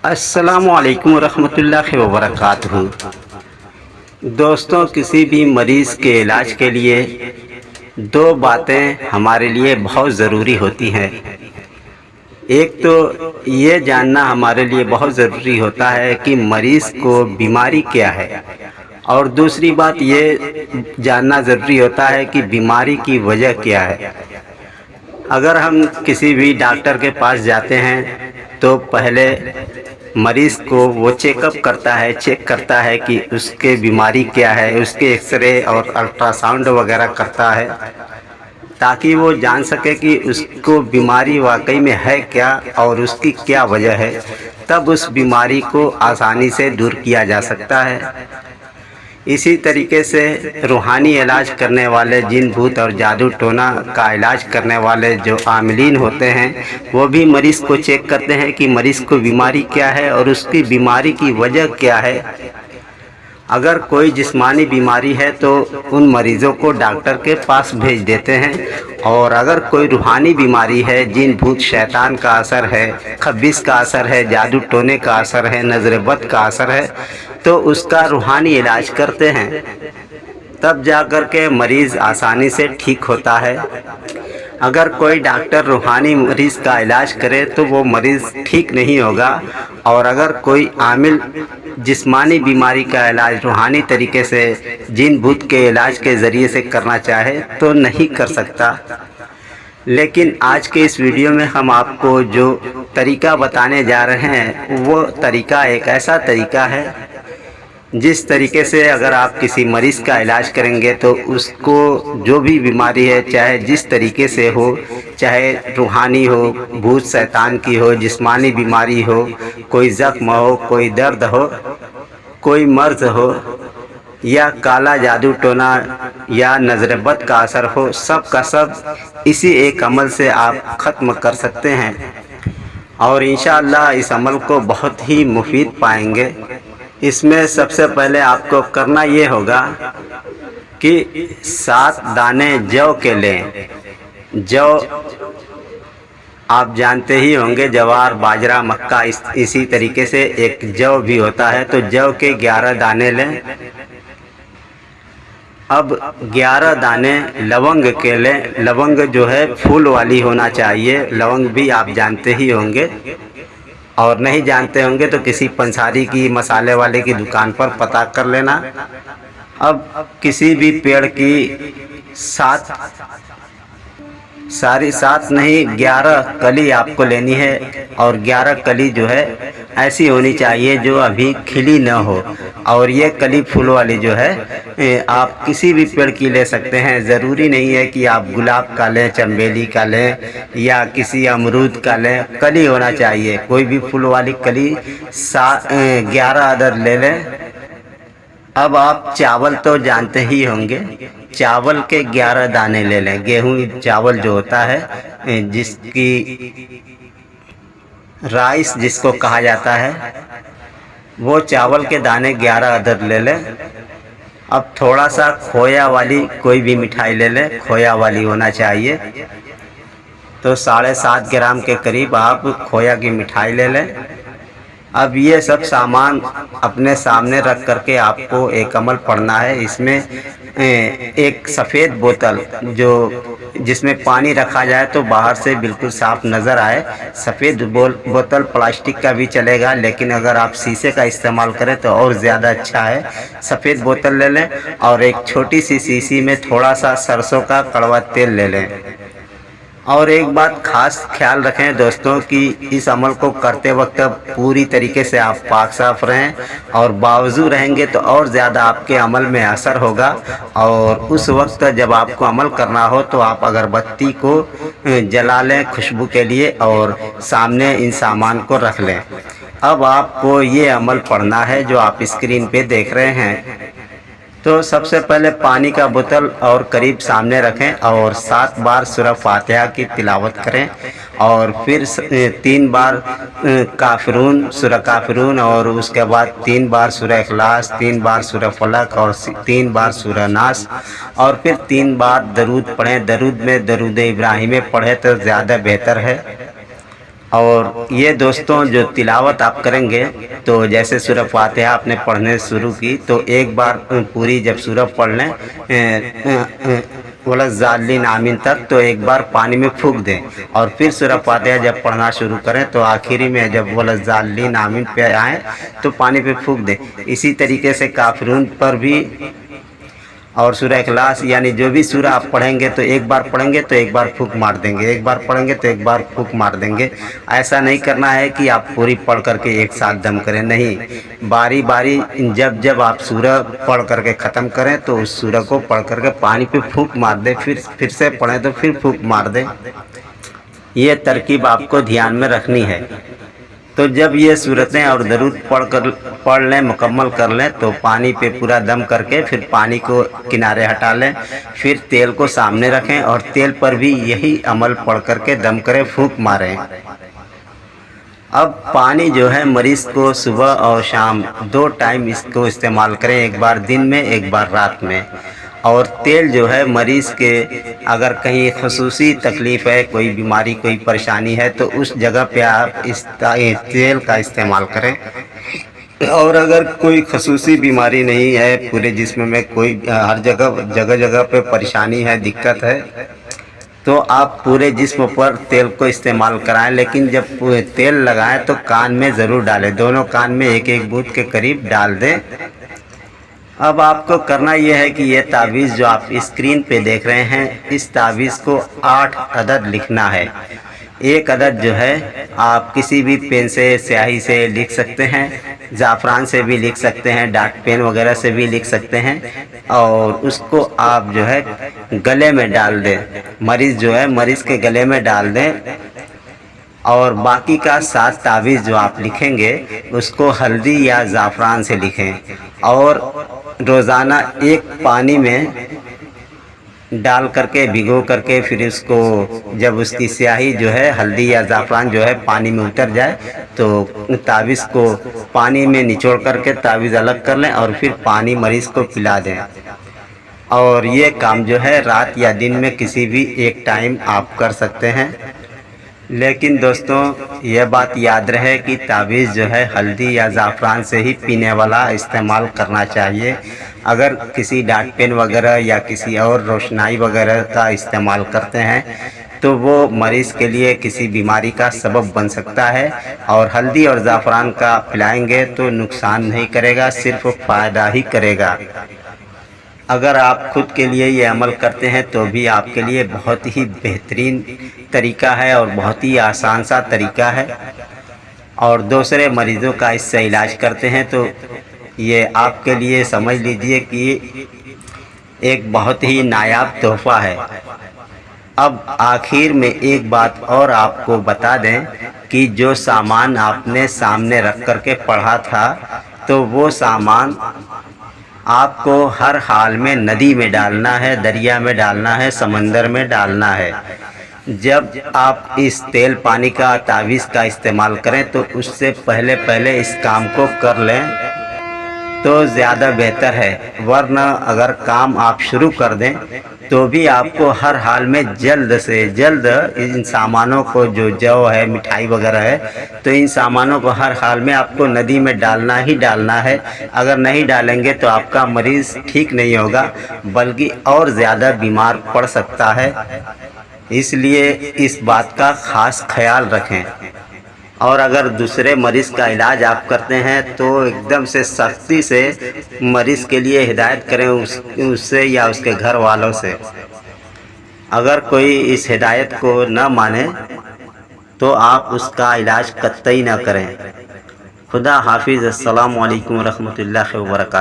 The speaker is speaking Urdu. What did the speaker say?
السلام علیکم ورحمۃ اللہ وبرکاتہ۔ دوستوں، کسی بھی مریض کے علاج کے لیے دو باتیں ہمارے لیے بہت ضروری ہوتی ہیں۔ ایک تو یہ جاننا ہمارے لیے بہت ضروری ہوتا ہے کہ مریض کو بیماری کیا ہے، اور دوسری بات یہ جاننا ضروری ہوتا ہے کہ بیماری کی وجہ کیا ہے۔ اگر ہم کسی بھی ڈاکٹر کے پاس جاتے ہیں تو پہلے مریض کو وہ چیک کرتا ہے کہ اس کے بیماری کیا ہے، اس کے ایکس رے اور الٹرا ساؤنڈ وغیرہ کرتا ہے، تاکہ وہ جان سکے کہ اس کو بیماری واقعی میں ہے کیا اور اس کی کیا وجہ ہے۔ تب اس بیماری کو آسانی سے دور کیا جا سکتا ہے۔ اسی طریقے سے روحانی علاج کرنے والے، جن بھوت اور جادو ٹونا کا علاج کرنے والے جو عاملین ہوتے ہیں، وہ بھی مریض کو چیک کرتے ہیں کہ مریض کو بیماری کیا ہے اور اس کی بیماری کی وجہ کیا ہے۔ اگر کوئی جسمانی بیماری ہے تو ان مریضوں کو ڈاکٹر کے پاس بھیج دیتے ہیں، اور اگر کوئی روحانی بیماری ہے، جن بھوت شیطان کا اثر ہے، خبیث کا اثر ہے، جادو ٹونے کا اثر ہے، نظر بد کا اثر ہے، تو اس کا روحانی علاج کرتے ہیں۔ تب جا کر کے مریض آسانی سے ٹھیک ہوتا ہے۔ اگر کوئی ڈاکٹر روحانی مریض کا علاج کرے تو وہ مریض ٹھیک نہیں ہوگا، اور اگر کوئی عامل جسمانی بیماری کا علاج روحانی طریقے سے جن بھوت کے علاج کے ذریعے سے کرنا چاہے تو نہیں کر سکتا۔ لیکن آج کے اس ویڈیو میں ہم آپ کو جو طریقہ بتانے جا رہے ہیں، وہ طریقہ ایک ایسا طریقہ ہے جس طریقے سے اگر آپ کسی مریض کا علاج کریں گے تو اس کو جو بھی بیماری ہے، چاہے جس طریقے سے ہو، چاہے روحانی ہو، بھوت شیطان کی ہو، جسمانی بیماری ہو، کوئی زخم ہو، کوئی درد ہو، کوئی مرض ہو، یا کالا جادو ٹونا یا نظر بد کا اثر ہو، سب کا سب اسی ایک عمل سے آپ ختم کر سکتے ہیں، اور انشاءاللہ اس عمل کو بہت ہی مفید پائیں گے۔ اس میں سب سے پہلے آپ کو کرنا یہ ہوگا کہ 7 دانے جو کے لیں۔ جو آپ جانتے ہی ہوں گے، جوار، باجرہ، مکہ، اسی طریقے سے ایک جو بھی ہوتا ہے، تو جو کے 11 دانے لیں۔ اب 11 دانے لونگ کے لیں۔ لونگ جو ہے پھول والی ہونا چاہیے۔ لونگ بھی آپ جانتے ہی ہوں گے، اور نہیں جانتے ہوں گے تو کسی پنساری کی، مسالے والے کی دکان پر پتہ کر لینا۔ اب کسی بھی پیڑ کی 7 نہیں 11 کلی آپ کو لینی ہے، اور 11 کلی جو ہے ایسی ہونی چاہیے جو ابھی کھلی نہ ہو، اور یہ کلی پھول والی جو ہے آپ کسی بھی پیڑ کی لے سکتے ہیں۔ ضروری نہیں ہے کہ آپ گلاب کا لیں، چنبیلی کا لیں، یا کسی امرود کا لیں، کلی ہونا چاہیے۔ کوئی بھی پھول والی کلی 11 عدد لے لیں۔ اب آپ چاول تو جانتے ہی ہوں گے، چاول کے 11 دانے لے لیں۔ گیہوں چاول جو ہوتا ہے، جس کی رائس جس کو کہا جاتا ہے، وہ چاول کے دانے 11 عدد لے لیں۔ اب تھوڑا سا کھویا والی کوئی بھی مٹھائی لے لیں، کھویا والی ہونا چاہیے، تو 7.5 گرام کے قریب آپ کھویا کی مٹھائی لے لیں۔ اب یہ سب سامان اپنے سامنے رکھ کر کے آپ کو ایک عمل پڑھنا ہے۔ اس میں ایک سفید بوتل جس میں پانی رکھا جائے تو باہر سے بالکل صاف نظر آئے، سفید بوتل، پلاسٹک کا بھی چلے گا، لیکن اگر آپ شیشے کا استعمال کریں تو اور زیادہ اچھا ہے۔ سفید بوتل لے لیں، اور ایک چھوٹی سی شیشی میں تھوڑا سا سرسوں کا کڑوا تیل لے لیں۔ اور ایک بات خاص خیال رکھیں دوستوں کہ اس عمل کو کرتے وقت پوری طریقے سے آپ پاک صاف رہیں، اور باوضو رہیں گے تو اور زیادہ آپ کے عمل میں اثر ہوگا۔ اور اس وقت جب آپ کو عمل کرنا ہو تو آپ اگربتی کو جلا لیں خوشبو کے لیے، اور سامنے ان سامان کو رکھ لیں۔ اب آپ کو یہ عمل پڑھنا ہے جو آپ اسکرین پہ دیکھ رہے ہیں۔ تو سب سے پہلے پانی کا بوتل اور قریب سامنے رکھیں، اور 7 بار سورہ فاتحہ کی تلاوت کریں، اور پھر 3 بار سورہ کافرون، اور اس کے بعد 3 بار سورہ اخلاص، 3 بار سورہ فلق، اور 3 بار سورہ ناس، اور پھر 3 بار درود پڑھیں۔ درود میں درود ابراہیمی پڑھیں تو زیادہ بہتر ہے۔ اور یہ دوستوں جو تلاوت آپ کریں گے تو جیسے سورہ فاتحہ آپ نے پڑھنے شروع کی تو ایک بار پوری جب سورہ پڑھ لیں وَلَضَّالِّينَ آمین تک تو ایک بار پانی میں پھونک دیں، اور پھر سورہ فاتحہ جب پڑھنا شروع کریں تو آخری میں جب وَلَضَّالِّينَ آمین پہ آئیں تو پانی پہ پھونک دیں۔ اسی طریقے سے کافرون پر بھی، اور سورہ اخلاص، یعنی جو بھی سورہ آپ پڑھیں گے تو ایک بار پڑھیں گے تو ایک بار پھونک مار دیں گے، ایک بار پڑھیں گے تو ایک بار پھونک مار دیں گے۔ ایسا نہیں کرنا ہے کہ آپ پوری پڑھ کر کے ایک ساتھ دم کریں، نہیں، باری باری جب آپ سورہ پڑھ کر کے ختم کریں تو اس سورہ کو پڑھ کر کے پانی پہ پھونک مار دیں، پھر سے پڑھیں تو پھر پھونک مار دیں۔ یہ ترکیب آپ کو دھیان میں رکھنی ہے۔ تو جب یہ صورتیں اور درود پڑھ لیں، مکمل کر لیں تو پانی پہ پورا دم کر کے پھر پانی کو کنارے ہٹا لیں، پھر تیل کو سامنے رکھیں اور تیل پر بھی یہی عمل پڑھ کر کے دم کریں، پھونک ماریں۔ اب پانی جو ہے مریض کو صبح اور شام 2 ٹائم اس کو استعمال کریں، ایک بار دن میں ایک بار رات میں۔ اور تیل جو ہے مریض کے اگر کہیں خصوصی تکلیف ہے، کوئی بیماری، کوئی پریشانی ہے تو اس جگہ پہ آپ اس تیل کا استعمال کریں، اور اگر کوئی خصوصی بیماری نہیں ہے، پورے جسم میں کوئی ہر جگہ پہ پریشانی ہے، دقت ہے، تو آپ پورے جسم پر تیل کو استعمال کرائیں، لیکن جب تیل لگائیں تو کان میں ضرور ڈالیں، دونوں کان میں ایک ایک بوند کے قریب ڈال دیں۔ اب آپ کو کرنا یہ ہے کہ یہ تعویذ جو آپ اسکرین پہ دیکھ رہے ہیں، اس تعویذ کو 8 عدد لکھنا ہے۔ ایک عدد جو ہے آپ کسی بھی پین سے، سیاہی سے لکھ سکتے ہیں، زعفران سے بھی لکھ سکتے ہیں، ڈاٹ پین وغیرہ سے بھی لکھ سکتے ہیں، اور اس کو آپ جو ہے گلے میں ڈال دیں، مریض کے گلے میں ڈال دیں، اور باقی کا 7 تعویذ جو آپ لکھیں گے اس کو ہلدی یا زعفران سے لکھیں، اور روزانہ ایک پانی میں ڈال کر کے بھگو کر کے پھر اس کو جب اس کی سیاہی جو ہے ہلدی یا زعفران جو ہے پانی میں اتر جائے تو تعویذ کو پانی میں نچوڑ کر کے تعویذ الگ کر لیں اور پھر پانی مریض کو پلا دیں۔ اور یہ کام جو ہے رات یا دن میں کسی بھی ایک ٹائم آپ کر سکتے ہیں، لیکن دوستوں یہ بات یاد رہے کہ تعویذ جو ہے ہلدی یا زعفران سے ہی پینے والا استعمال کرنا چاہیے۔ اگر کسی ڈاٹ پین وغیرہ یا کسی اور روشنائی وغیرہ کا استعمال کرتے ہیں تو وہ مریض کے لیے کسی بیماری کا سبب بن سکتا ہے، اور ہلدی اور زعفران کا پلائیں گے تو نقصان نہیں کرے گا، صرف فائدہ ہی کرے گا۔ اگر آپ خود کے لیے یہ عمل کرتے ہیں تو بھی آپ کے لیے بہت ہی بہترین طریقہ ہے اور بہت ہی آسان سا طریقہ ہے، اور دوسرے مریضوں کا اس سے علاج کرتے ہیں تو یہ آپ کے لیے سمجھ لیجئے کہ ایک بہت ہی نایاب تحفہ ہے۔ اب آخر میں ایک بات اور آپ کو بتا دیں کہ جو سامان آپ نے سامنے رکھ کر کے پڑھا تھا تو وہ سامان آپ کو ہر حال میں ندی میں ڈالنا ہے، دریا میں ڈالنا ہے، سمندر میں ڈالنا ہے۔ جب آپ اس تیل پانی کا تعویذ کا استعمال کریں تو اس سے پہلے اس کام کو کر لیں تو زیادہ بہتر ہے، ورنہ اگر کام آپ شروع کر دیں تو بھی آپ کو ہر حال میں جلد سے جلد ان سامانوں کو جو ہے مٹھائی وغیرہ ہے تو ان سامانوں کو ہر حال میں آپ کو ندی میں ڈالنا ہی ڈالنا ہے۔ اگر نہیں ڈالیں گے تو آپ کا مریض ٹھیک نہیں ہوگا بلکہ اور زیادہ بیمار پڑ سکتا ہے، اس لیے اس بات کا خاص خیال رکھیں۔ اور اگر دوسرے مریض کا علاج آپ کرتے ہیں تو ایک دم سے سختی سے مریض کے لیے ہدایت کریں اس سے یا اس کے گھر والوں سے۔ اگر کوئی اس ہدایت کو نہ مانے تو آپ اس کا علاج قطعی نہ کریں۔ خدا حافظ۔ السلام علیکم ورحمۃ اللہ وبرکاتہ۔